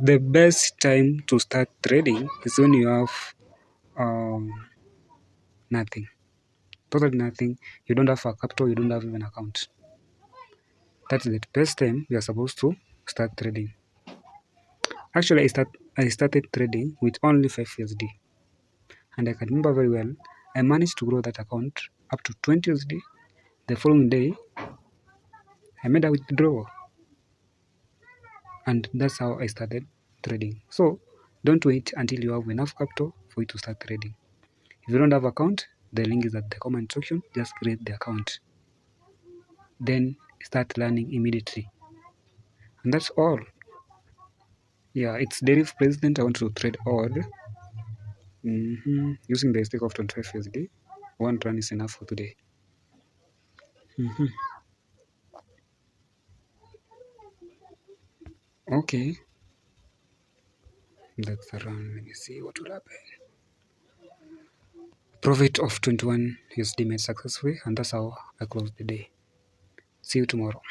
The best time to start trading is when you have nothing, totally nothing. You don't have a capital, you don't have even account. That's the best time you are supposed to start trading. Actually, I started trading with only 5 USD, and I can remember very well. I managed to grow that account up to 20 USD. The following day, I made a withdrawal, and that's how I started trading. So don't wait until you have enough capital for you to start trading. If you don't have account, the link is at the comment section. Just create the account, then start learning immediately, and that's all. Yeah, it's Deriv President. I want to trade all using the stake of 25 USD. One run is enough for today. Okay, that's the run. Let me see what will happen. Profit of 21 USD made successfully, and that's how I close the day. See you tomorrow.